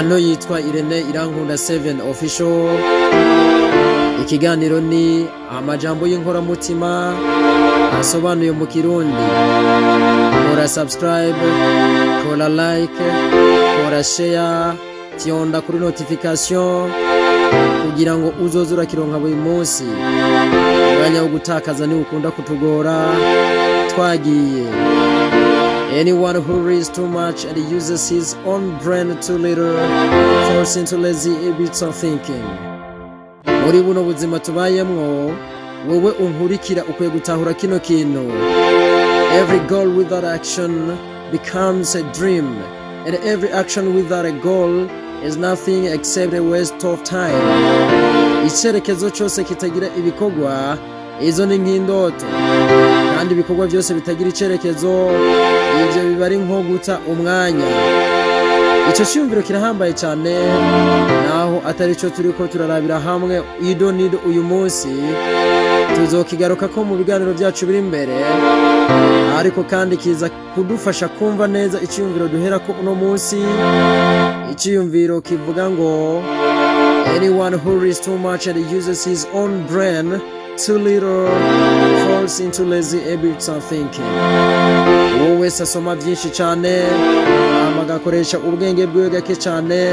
Chano yitwa Irene Irankunda 7 official. Ikiganiro ni amajambo y'inkoramutima asobanuye mu Kirundi. Kora subscribe, kora like, kora share, tionda kuri notification kugira ngo uzoze urakironka buri munsi. Umwanya wo gutakaza ni ukunda kutugora. Twagiye. Anyone who reads too much and uses his own brain too little falls into lazy habits of thinking. Muri buno buzima tubayemwo, wowe unkurikira ukwiye gutahura kino kintu. Every goal without action becomes a dream, and every action without a goal is nothing except a waste of time. Icerekezo cyose kitagira ibikorwa, izo ni nk'indoto. Kandi ibikorwa byose bitagira icerekezo, ivyo biba ari nko guta umwanya. Ico cyumviro kirahambaye cyane, naho atari cyo turiko turarabira hamwe idonido uyu munsi. Tuzokigaruka ko mu biganiro byacu biri imbere, ariko kandi kiza kudufasha kumva neza icyumviro duhera ko uno munsi. Icyumviro kivuga ngo anyone who reads too much and uses his own brain too little falls into lazy habits of thinking. Wowe sasoma byinshi cyane, amagakoresha ubwenge bwe gake cyane,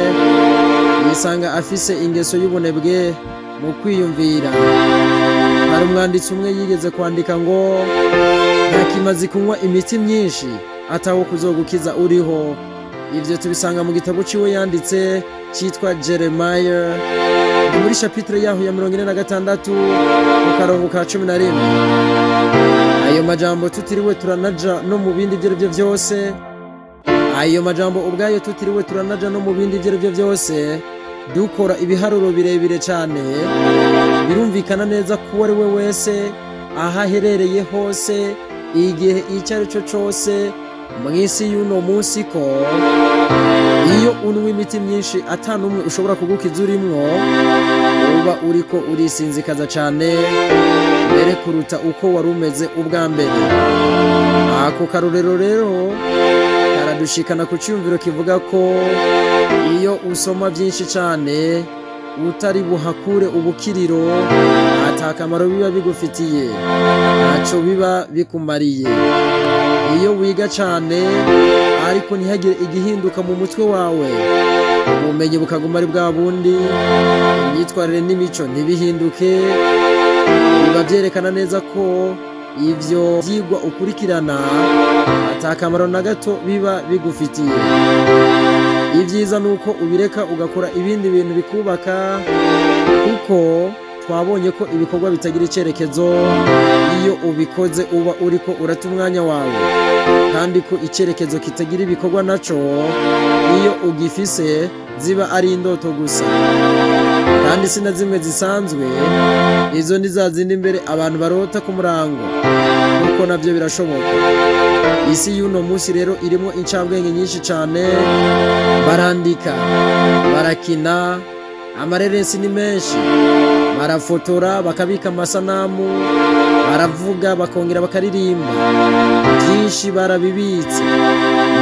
yisanga afise ingeso y'ubunebwe mu kwiyumvira. Hari umwanditsi umwe yigeze kwandika ngo ntakimazi kunywa imiti myinshi ataho kuzogukiza uriho. Ivyo tubisanga mu gitabo ciwe yanditse cyitwa Jeremiah, muri chapitre yaho ya 46 mu karongo ka 11. Ayo majambo tutiriwe turanaja no mu bindi byerevyo byose. Ayo majambo ubwayo tutiriwe turanaja no mu bindi byerevyo byose, dukora ibiharuro birebire cyane. Birumvikana neza ko ari we wese ahaherereye hose, igihe icyo ari cyo cyose mu isi y'uno munsi, ko iyo unywa imiti myinshi atanumwe ushobora kugukiza urimwo, uba uriko urisinzikaza cyane mbere kuruta uko wari umeze ubwa mbere. Ako karorero rero karadushikana ku cyumviro kivuga ko iyo usoma byinshi cyane utari buhakure ubukiriro, atakamaro biba bigufitiye, ntacyo biba bikumariye. Iyo wiga cyane ariko ntihagire igihinduka mu mutwe wawe, ubumenyi bukaguma ari bwa bundi, imyitwarire n'imico ntibihinduke, biba byerekana neza ko ivyo byigwa ukurikirana atakamaro na gato biba bigufitiye. Ibyiza nuko ubireka ugakora ibindi bintu bikubaka, kuko twabonye ko ibikorwa bitagira icerekezo iyo ubikoze uba uriko urata umwanya wawe, kandi ko icerekezo kitagira ibikorwa naco iyo ugifise ziba ari indoto gusa. Kandi sina zimwe zisanzwe, izo ni za zindi imbere abantu barota ku murango, kuko navyo birashoboka. Isi y'uno munsi rero irimo incabwenge nyinshi cyane. Barandika, barakina, amareresi ni menshi, barafotora bakabika amasanamu, baravuga bakongera bakaririmba. Byinshi barabibitse,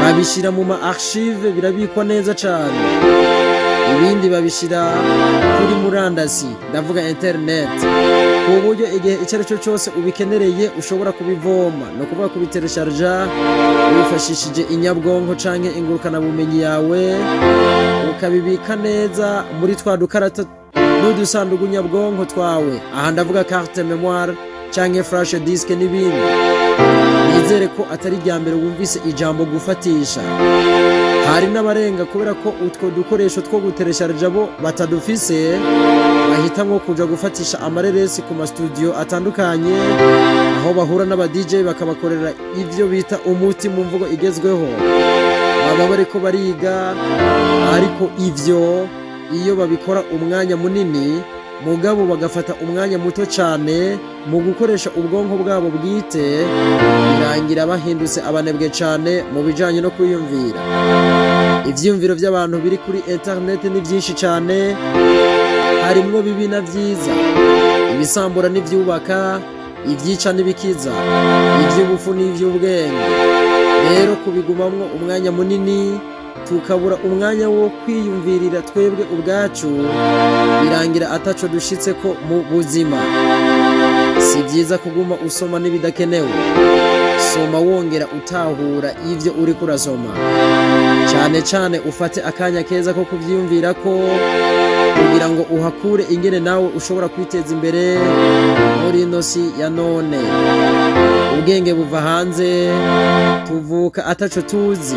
babishira mu ma archive, birabikwa neza cyane. Ibindi babishira kuri murandasi, ndavuga internet, ku buryo igihe icyo ari cyo cyose ubikenereye ushobora kubivoma, no kuvuga kubiteresharja wifashishije inyabwonko canke ingurukana bumenyi yawe, ukabibika neza muri twa dukarata n'udusanduku nyabwonko twawe. Aha ndavuga carte mémoire canke flash disk n'ibindi. Nizere ko atari rya mbere wumvise ijambo gufatisha. Hari n'abarenga kubera ko utwo dukoresho two guteresharja bo batadufise, bahitamwo kuja gufatisha amareresi ku ma studio atandukanye, aho bahura n'aba DJ bakabakorera ivyo bita umuti mu mvugo igezweho. Baba bariko bariga, ariko ivyo iyo babikora umwanya munini, mugabo bagafata umwanya muto cyane mu gukoresha ubwonko bwabo bwite, birangira bahindutse abanebwe cyane mu bijanye no kwiyumvira. Ivyiyumviro by'abantu biri kuri internet ni byinshi cyane, harimwo bibi na byiza, ibisambura n'ivyubaka, ivyica n'ibikiza, ivy'ubufu n'ivy'ubwenge. Rero kubigumamwo umwanya munini tukabura umwanya wo kwiyumvirira twebwe ubwacu, birangira ataco dushitseko mu buzima. Si byiza kuguma usoma n'ibidakenewe. Soma wongera utahura ivyo uriko urasoma. Cane cane ufate akanya keza ko kuvyiyumvirako kugira ngo uhakure ingene nawe ushobora kwiteza imbere muri ino si ya none. Ubwenge buva hanze, tuvuka ataco tuzi.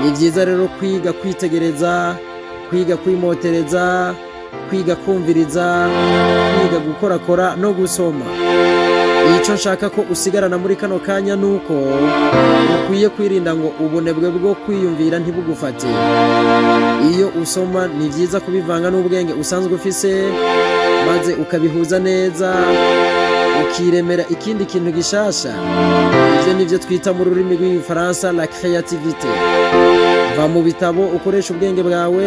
Ni vyiza rero kwiga kwitegereza, kwiga kwimotereza, kwiga kumviriza, kwiga gukorakora no gusoma. Ico nshaka ko usigarana muri kano kanya nuko ukwiye kwirinda ngo ubunebwe bwo kwiyumvira ntibugufate. Iyo usoma ni vyiza kubivanga n'ubwenge usanzwe ufise, maze ukabihuza neza, ukiremera ikindi kintu gishasha. Ivyo nivyo twita mu rurimi rw'igifaransa la créativité. Va mu bitabo ukoresha ubwenge bwawe,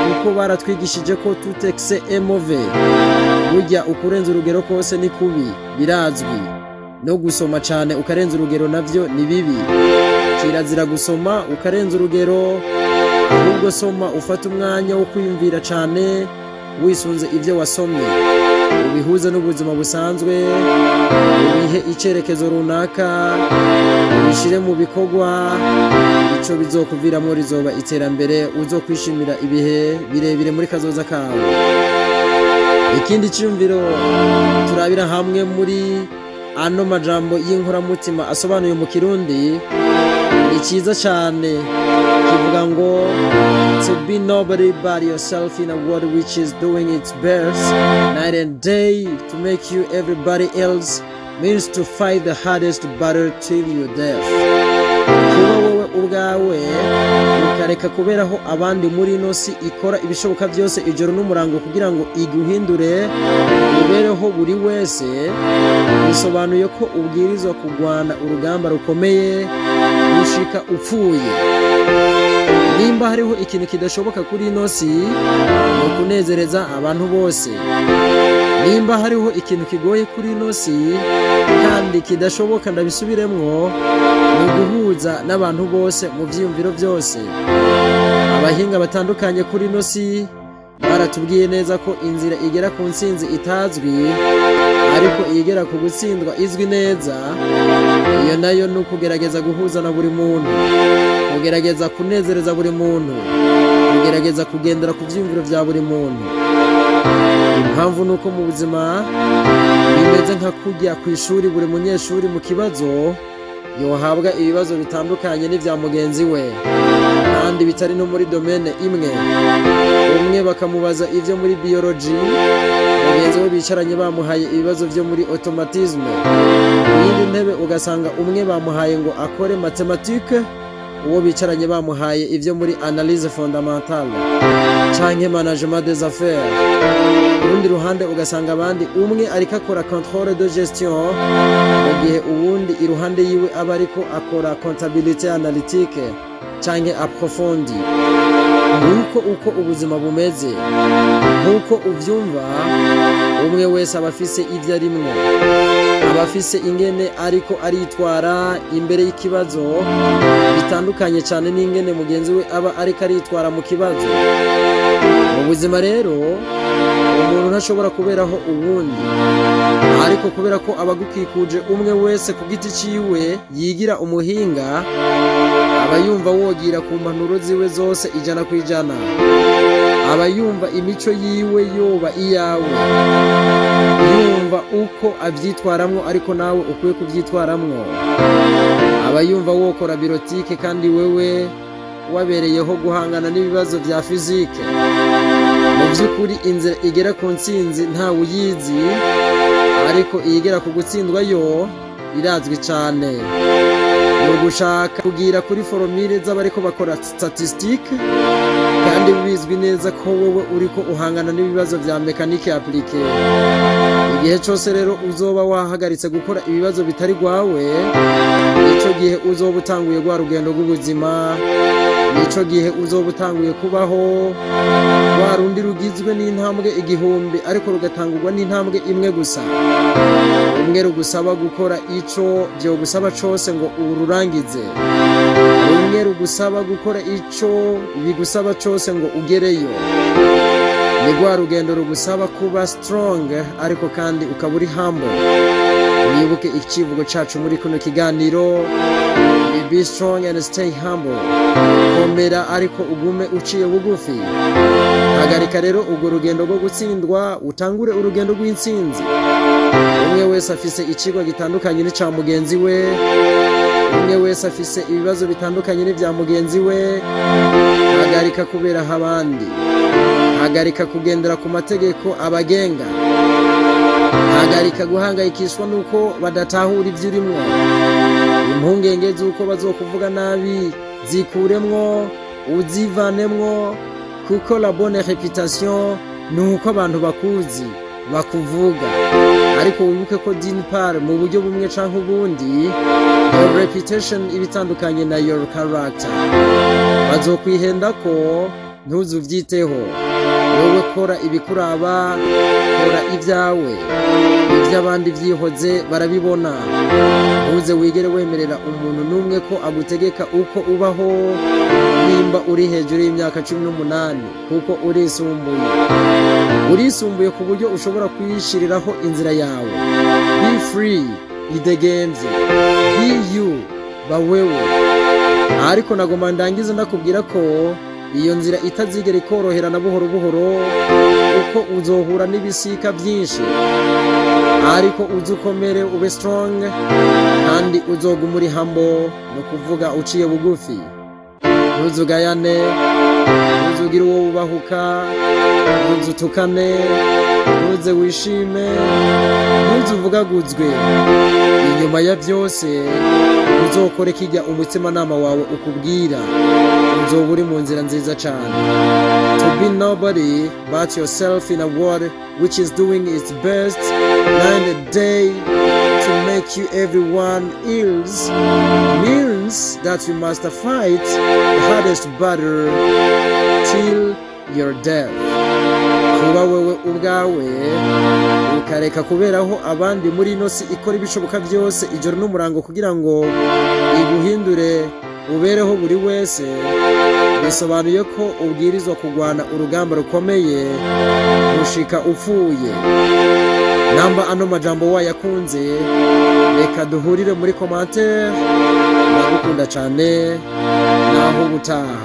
kuko baratwigishije ko tout excès est mauvais. Burya ukurenza urugero kose ni kubi, birazwi. No gusoma cane ukarenza urugero navyo ni bibi. Kirazira gusoma ukarenza urugero, ahubwo soma ufata umwanya wo kwiyumvira cane, wisunze ivyo wasomye. Ubihuze n'ubuzima busanzwe, ubihe icerekezo runaka, ubishire mu bikorwa. Ico bizokuviramwo rizoba iterambere, uzokwishimira ibihe birebire muri kazoza kawe. Ikindi cyumviro turabira hamwe muri ano majambo y'inkoramutima asobanuye mu Kirundi ni cyiza cyane, kivuga ngo to be nobody but yourself in a world which is doing its best night and day to make you everybody else means to fight the hardest battle till your death. Kuba wowe ubwawe ukareka kuberaho abandi muri ino si ikora ibishoboka byose ijoro n'umurango kugira ngo iguhindure ubereho buri wese, bisobanuye ko ubwirizwa kugwana urugamba rukomeye gushika upfuye. Nimba hariho ikintu kidashoboka kuri ino si no kunezereza abantu bose. Nimba hariho ikintu kigoye kuri ino si kandi kidashoboka, ndabisubiremwo, no guhuza n'abantu bose mu vyiyumviro byose. Abahinga batandukanye kuri ino si baratubwiye neza ko inzira igera ku ntsinzi itazwi, ariko igera ku gutsindwa izwi neza. Iyo nayo ni ukugerageza guhuza na buri muntu, kugerageza kunezereza buri muntu, kugerageza kugendera ku vyiyumviro vya buri muntu. Impamvu nuko mu buzima bimeze nka kujya ku ishuri, buri munyeshuri mu kibazo yohabwa ibibazo bitandukanye n'ivya mugenzi we, kandi bitari no muri domaine imwe. Umwe bakamubaza ivyo muri biology, mugenzi we bicaranye bamuhaye ibibazo vyo muri automatisme. Iyindi ntebe ugasanga umwe bamuhaye ngo akore mathématique, uwo bicaranye bamuhaye ivyo muri analyse fondamentale canke management des affaires. Urundi ruhande ugasanga abandi umwe ariko akora contrôle de gestion, mu gihe uwundi iruhande yiwe aba ariko akora comptabilité analytique canke approfondie. Nuko uko ubuzima bumeze, nkuko uvyumva, umwe wese abafise ivyo arimwo, abafise ingene ariko aritwara imbere y'ikibazo bitandukanye cyane n'ingene mugenzi we aba ariko aritwara mu kibazo. Mu buzima rero umuntu ntashobora kuberaho uwundi, ariko kubera ko abagukikuje umwe wese ku giti ciwe yigira umuhinga, aba yumva wogira ku mpanuro ziwe zose 100%. Aba yumva imico yiwe yoba iyawe, yumva uko avyitwaramwo ariko nawe ukwiye kuvyitwaramwo. Aba yumva wokora birotike kandi wewe wabereyeho guhangana n'ibibazo vya fizike. Mu by'ukuri inzira igera ku ntsinzi ntawe uyizi, ariko igera ku gutsindwa yo irazwi cyane. No gushaka kugira kuri formule z'abariko bakora statistique, kandi bizwi neza ko wowe uriko uhangana n'ibibazo vya mécanique appliquée. Igihe cyose rero uzoba wahagaritse gukora ibibazo bitari gwawe, ico gihe uzoba utanguye gwa rugendo rw'ubuzima, ico gihe uzoba utanguye kubaho wa rundi rugizwe n'intambwe 1000 ariko rugatangurwa n'intambwe imwe gusa. Rumwe rugusaba gukora ico vyogusaba cose ngo ururangize. Rumwe rugusaba gukora ico bigusaba cose ngo ugereyo. Ni rwa rugendo rugusaba kuba strong ariko kandi ukaba uri humble. Wibuke ikivugo cacu muri kuno kiganiro, be strong and stay humble. Komera ariko ugume uciye bugufi. Hagarika rero urwo rugendo rwo gutsindwa, utangure urugendo rw'intsinzi. Umwe wese afise icigwa gitandukanye n'icya mugenzi we. Umwe wese afise ibibazo bitandukanye n'ivya mugenzi we. Hagarika kubera abandi. Hagarika kugendera ku mategeko abagenga. Hagarika guhangayikishwa nuko badatahura ivyo urimwo. Impungenge z'uko bazokuvuga nabi zikuremwo, uzivanemwo, kuko la bonne réputation nuko abantu bakuzi bakuvuga. Ariko wibuke ko d'une part mu buryo bumwe canke ubundi your reputation ibitandukanye na your character. Bazokwihenda ko ntuzuvyiteho. Wowe kora ibikuraba, kora ivyawe. Ivy'abandi vyihoze barabibona. Ntuze wigere wemerera umuntu numwe ko agutegeka uko ubaho nimba uri hejuru y'imyaka 18 kuko urisumbuye ku buryo ushobora kwishiriraho inzira yawe. Be free, idegemvye. Be you, bawewe. Ariko nagomba ndangiza ndakubwira ko iyo nzira itazigera ikorohera na buhoro buhoro, uko uzohura n'ibisika byinshi. Ariko uzukomere ube strong kandi uzoguma uri humble, no kuvuga uciye bugufi. Ntuzugayane, ntuzugire uwo ubahuka, ntuzutukane, ntuze wishime, ntuzuvugaguzwe. Inyuma ya byose uzokore kijya umutima nama wawe ukubwira. Uzoba uri mu nzira nziza cyane. To be nobody but yourself in a world which is doing its best night and day to make you everyone else means that you must fight the hardest battle till your death. Kuba wewe ubwawe ukareka kuberaho abandi muri ino si ikora ibishoboka byose ijoro n'umurango kugira ngo iguhindure ubereho buri wese, bisobanuye ko ubwirizwa kugwana urugamba rukomeye gushika upfuye. Namba ano majambo wayakunze, reka duhurire muri commentaire. Ndagukunda cyane, naho gutaha.